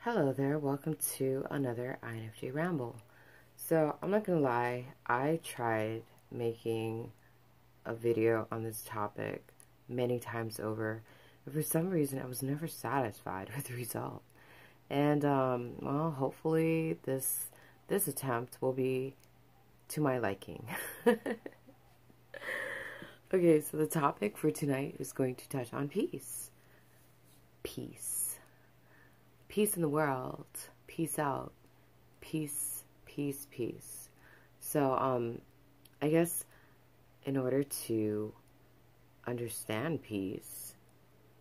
Hello there, welcome to another INFJ Ramble. So, I'm not gonna lie, I tried making a video on this topic many times over, but for some reason I was never satisfied with the result. And, well, hopefully this attempt will be to my liking. Okay, so the topic for tonight is going to touch on peace. Peace. Peace in the world. Peace out. Peace, peace, peace. So, I guess in order to understand peace,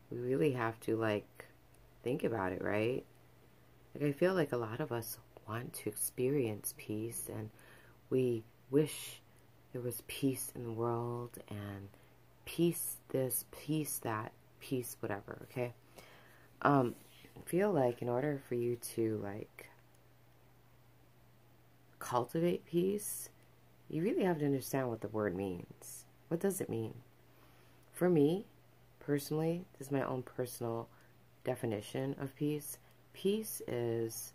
we really have to, think about it, right? I feel like a lot of us want to experience peace, and we wish there was peace in the world, and peace this, peace that, peace whatever, okay? I feel like in order for you to, cultivate peace, you really have to understand what the word means. What does it mean? For me, personally, this is my own personal definition of peace. Peace is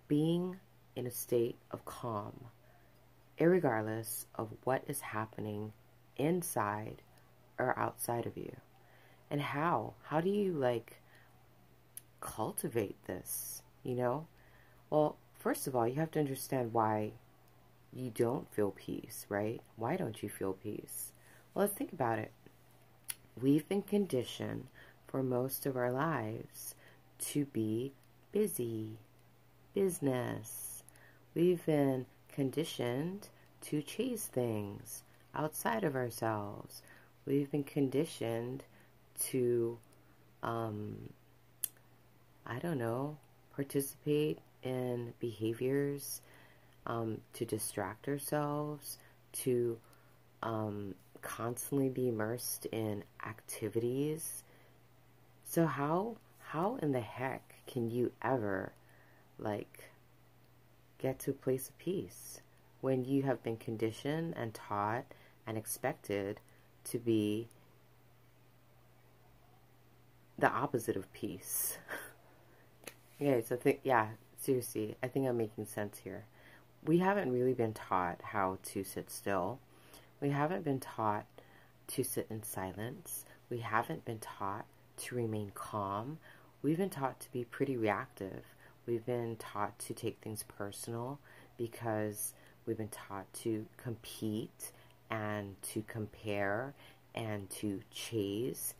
being in a state of calm, irregardless of what is happening inside or outside of you. And how do you, cultivate this, Well, first of all, you have to understand why you don't feel peace, right? Why don't you feel peace? Well, let's think about it. We've been conditioned for most of our lives to be busy, business. We've been conditioned to chase things outside of ourselves. We've been conditioned to, participate in behaviors, to distract ourselves, to constantly be immersed in activities. So how in the heck can you ever, get to a place of peace when you have been conditioned and taught and expected to be the opposite of peace? Okay, so seriously, I think I'm making sense here. We haven't really been taught how to sit still. We haven't been taught to sit in silence. We haven't been taught to remain calm. We've been taught to be pretty reactive. We've been taught to take things personal because we've been taught to compete and to compare and to chase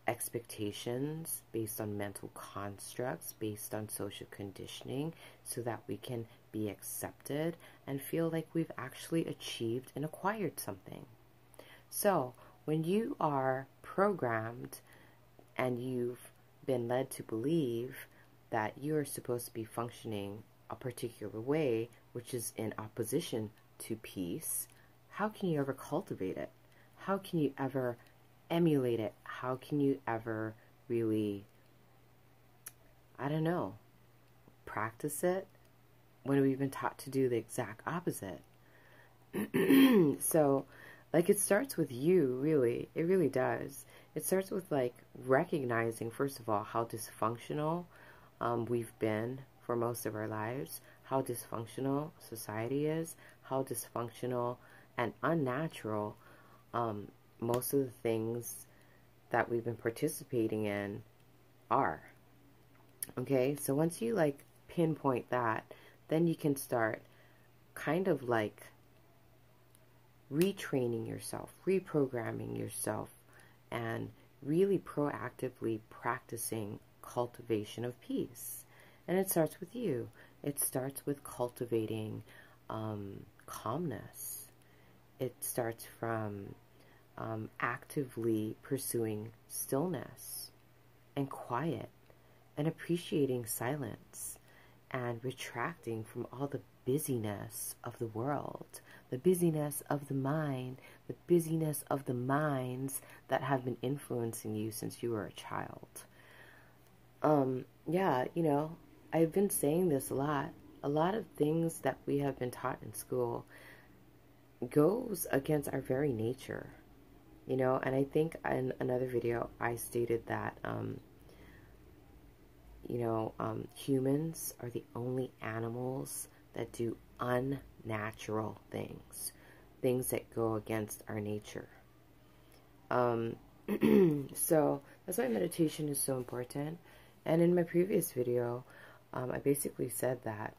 expectations based on mental constructs, based on social conditioning, so that we can be accepted and feel like we've actually achieved and acquired something. So, when you are programmed and you've been led to believe that you're supposed to be functioning a particular way, which is in opposition to peace, how can you ever cultivate it? How can you ever emulate it? How can you ever really, practice it when we've been taught to do the exact opposite? So, it starts with you, really. It really does. It starts with, recognizing, first of all, how dysfunctional we've been for most of our lives, how dysfunctional society is, how dysfunctional and unnatural most of the things that we've been participating in are. Okay, so once you pinpoint that, then you can start kind of retraining yourself, reprogramming yourself, and really proactively practicing cultivation of peace. And it starts with you. It starts with cultivating calmness. It starts from actively pursuing stillness and quiet and appreciating silence and retracting from all the busyness of the world, the busyness of the mind, the busyness of the minds that have been influencing you since you were a child. I've been saying this a lot. A lot of things that we have been taught in school goes against our very nature. And I think in another video I stated that humans are the only animals that do unnatural things, things that go against our nature. So that's why meditation is so important. And in my previous video, I basically said that,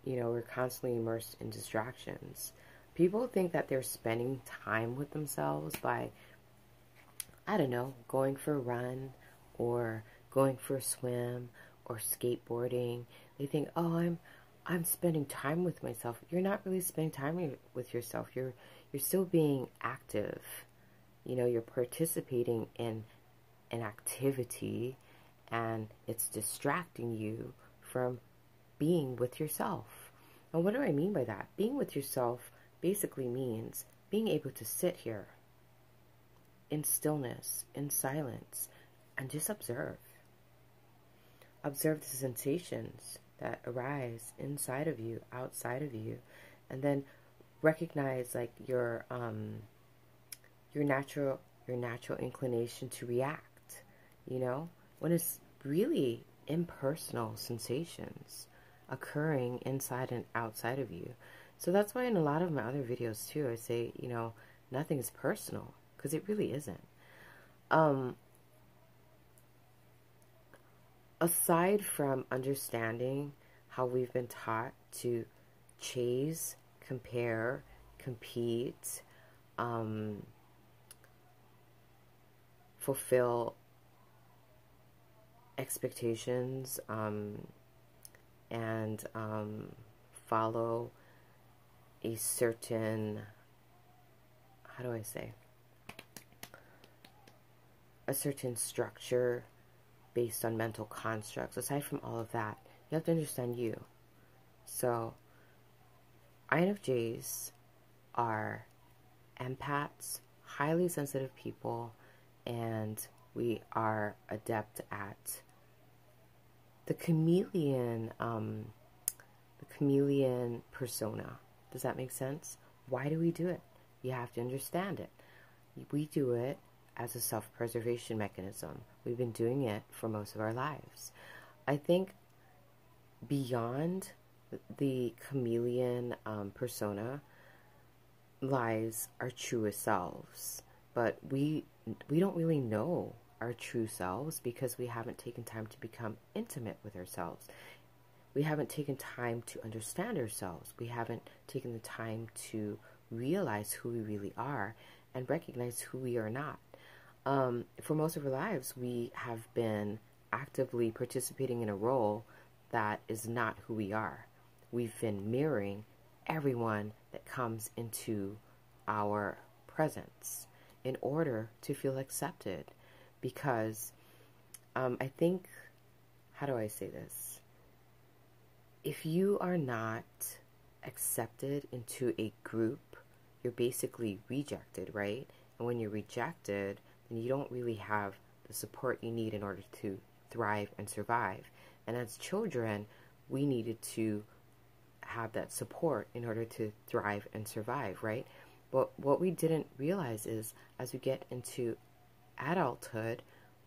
we're constantly immersed in distractions. People think that they're spending time with themselves by, I don't know, going for a run or going for a swim or skateboarding. They think, oh, I'm spending time with myself. You're not really spending time with yourself. You're still being active. You're participating in an activity, and it's distracting you from being with yourself. And what do I mean by that? Being with yourself basically means being able to sit here in stillness, in silence, and just observe. Observe the sensations that arise inside of you, outside of you, and then recognize like your natural inclination to react, when it's really impersonal sensations occurring inside and outside of you. So that's why in a lot of my other videos too, I say, nothing is personal, because it really isn't. Aside from understanding how we've been taught to chase, compare, compete, fulfill expectations, and follow a certain, how do I say, a certain structure based on mental constructs. Aside from all of that, you have to understand you. So INFJs are empaths, highly sensitive people, and we are adept at the chameleon persona. Does that make sense? Why do we do it? You have to understand it. We do it as a self-preservation mechanism. We've been doing it for most of our lives. I think beyond the chameleon persona lies our truest selves. But we don't really know our true selves because we haven't taken time to become intimate with ourselves. We haven't taken time to understand ourselves. We haven't taken the time to realize who we really are and recognize who we are not. For most of our lives, we have been actively participating in a role that is not who we are. We've been mirroring everyone that comes into our presence in order to feel accepted. Because I think, how do I say this? If you are not accepted into a group, you're basically rejected, right? And when you're rejected, then you don't really have the support you need in order to thrive and survive. And as children, we needed to have that support in order to thrive and survive, right? But what we didn't realize is as we get into adulthood,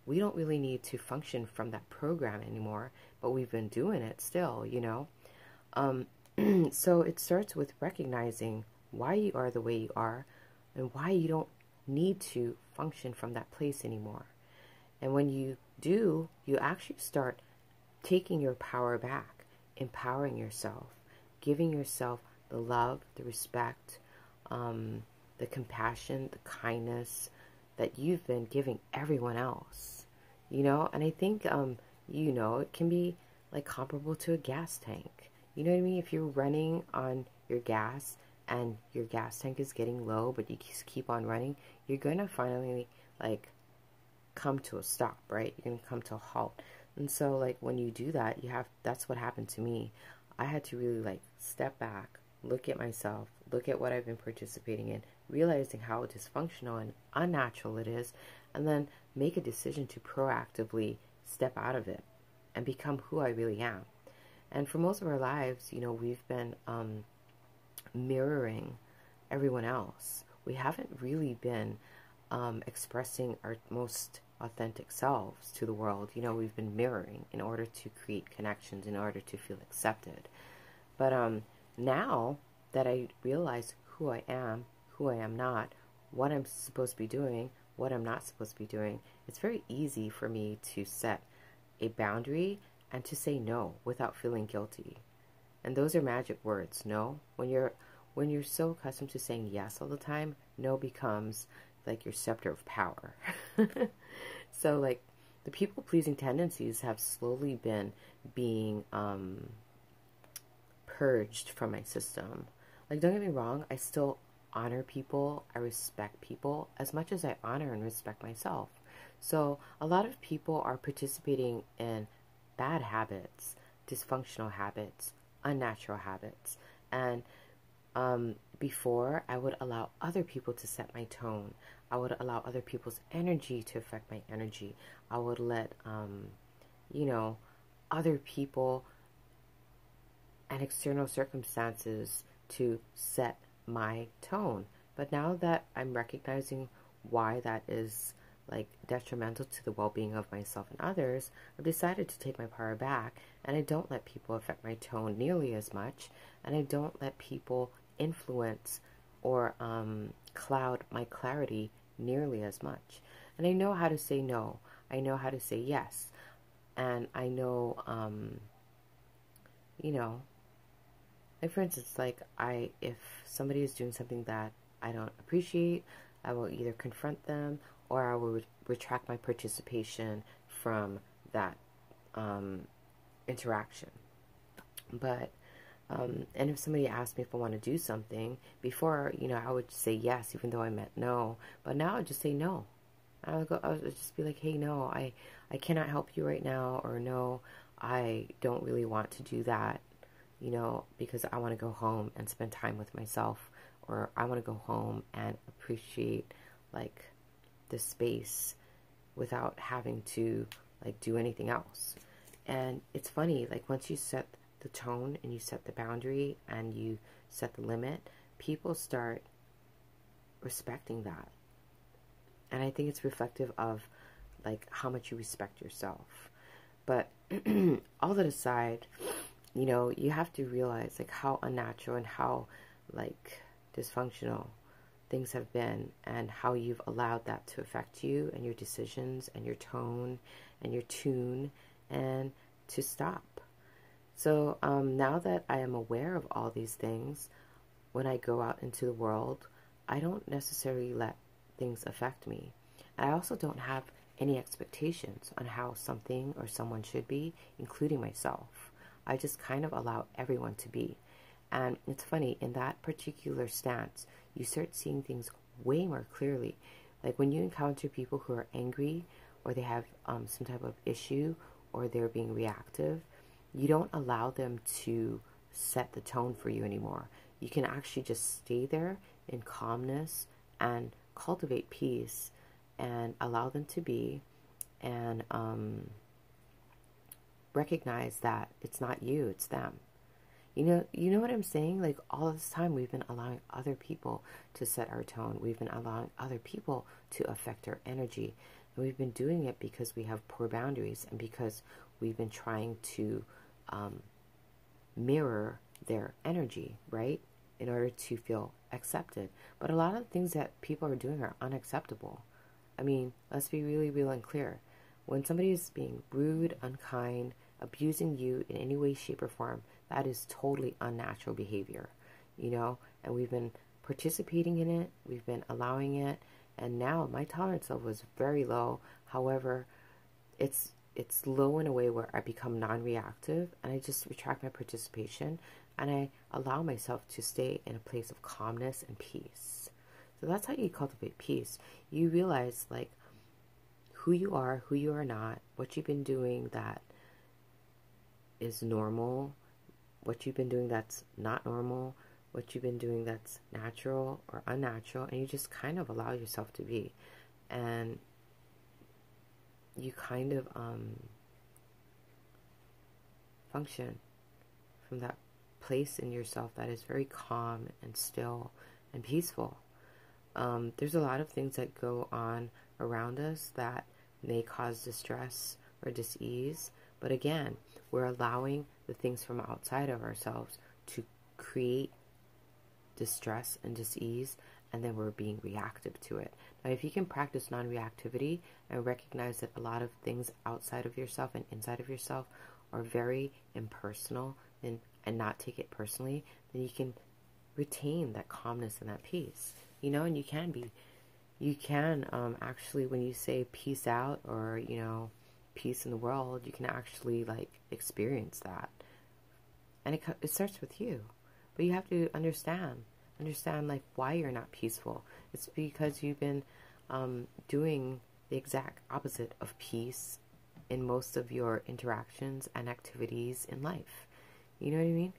we don't really need to function from that program anymore, but we've been doing it still, So it starts with recognizing why you are the way you are and why you don't need to function from that place anymore. And when you do, you actually start taking your power back, empowering yourself, giving yourself the love, the respect, the compassion, the kindness that you've been giving everyone else, and I think, it can be like comparable to a gas tank. You know what I mean? If you're running on your gas and your gas tank is getting low, but you just keep on running, you're going to finally come to a stop, right? You're going to come to a halt. And so when you do that, that's what happened to me. I had to really step back, look at myself, look at what I've been participating in, realizing how dysfunctional and unnatural it is, and then make a decision to proactively step out of it and become who I really am. And for most of our lives, we've been mirroring everyone else. We haven't really been expressing our most authentic selves to the world. You know, we've been mirroring in order to create connections, in order to feel accepted. But now that I realize who I am not, what I'm supposed to be doing, what I'm not supposed to be doing, it's very easy for me to set a boundary and to say no without feeling guilty. And those are magic words, no. When you're so accustomed to saying yes all the time, no becomes like your scepter of power. So like the people-pleasing tendencies have slowly been being purged from my system. Like, don't get me wrong, I still honor people, I respect people as much as I honor and respect myself. So a lot of people are participating in bad habits, dysfunctional habits, unnatural habits. And before, I would allow other people to set my tone. I would allow other people's energy to affect my energy. I would let, you know, other people and external circumstances to set my tone. But now that I'm recognizing why that is like detrimental to the well-being of myself and others, I've decided to take my power back, and I don't let people affect my tone nearly as much, and I don't let people influence or cloud my clarity nearly as much. And I know how to say no. I know how to say yes. And I know, you know, like for instance, like if somebody is doing something that I don't appreciate, I will either confront them or I will retract my participation from that interaction. But and if somebody asked me if I want to do something, before, you know, I would say yes, even though I meant no. But now I would just say no. I would just be like, hey, no, I cannot help you right now, or no, I don't really want to do that, you know, because I want to go home and spend time with myself, or I want to go home and appreciate like the space without having to like do anything else. And it's funny, like once you set the tone and you set the boundary and you set the limit, people start respecting that. And I think it's reflective of like how much you respect yourself. But all that aside, you know, you have to realize like how unnatural and how like dysfunctional things have been, and how you've allowed that to affect you and your decisions and your tone and your tune, and to stop. So now that I am aware of all these things, when I go out into the world, I don't necessarily let things affect me. And I also don't have any expectations on how something or someone should be, including myself. I just kind of allow everyone to be. And it's funny, in that particular stance, you start seeing things way more clearly. Like when you encounter people who are angry, or they have some type of issue, or they're being reactive, you don't allow them to set the tone for you anymore. You can actually just stay there in calmness and cultivate peace and allow them to be, and recognize that it's not you, it's them. You know what I'm saying? Like all this time we've been allowing other people to set our tone. We've been allowing other people to affect our energy. And we've been doing it because we have poor boundaries, and because we've been trying to mirror their energy, right? In order to feel accepted. But a lot of things that people are doing are unacceptable. I mean, let's be really real and clear. When somebody is being rude, unkind, abusing you in any way, shape, or form, that is totally unnatural behavior, you know? And we've been participating in it, we've been allowing it, and now my tolerance level is very low. However, it's low in a way where I become non-reactive, and I just retract my participation, and I allow myself to stay in a place of calmness and peace. So that's how you cultivate peace. You realize like who you are not, what you've been doing that is normal, what you've been doing that's not normal, what you've been doing that's natural or unnatural, and you just kind of allow yourself to be. And you kind of function from that place in yourself that is very calm and still and peaceful. There's a lot of things that go on around us that may cause distress or dis-ease. But again, we're allowing the things from outside of ourselves to create distress and dis-ease, and then we're being reactive to it. Now, if you can practice non-reactivity and recognize that a lot of things outside of yourself and inside of yourself are very impersonal, and not take it personally, then you can retain that calmness and that peace. You know, and you can actually, when you say peace out, or, you know, peace in the world, you can actually, like, experience that. And it starts with you. But you have to understand, like, why you're not peaceful. It's because you've been doing the exact opposite of peace in most of your interactions and activities in life. You know what I mean?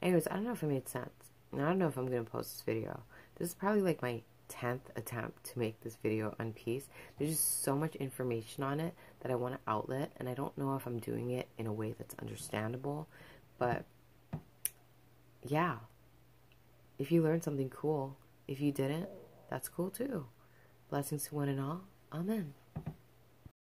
Anyways, I don't know if it made sense. And I don't know if I'm going to post this video. This is probably like my 10th attempt to make this video on peace. There's just so much information on it that I want to outlet, and I don't know if I'm doing it in a way that's understandable. But yeah, if you learned something cool, if you didn't, that's cool too. Blessings to one and all. Amen.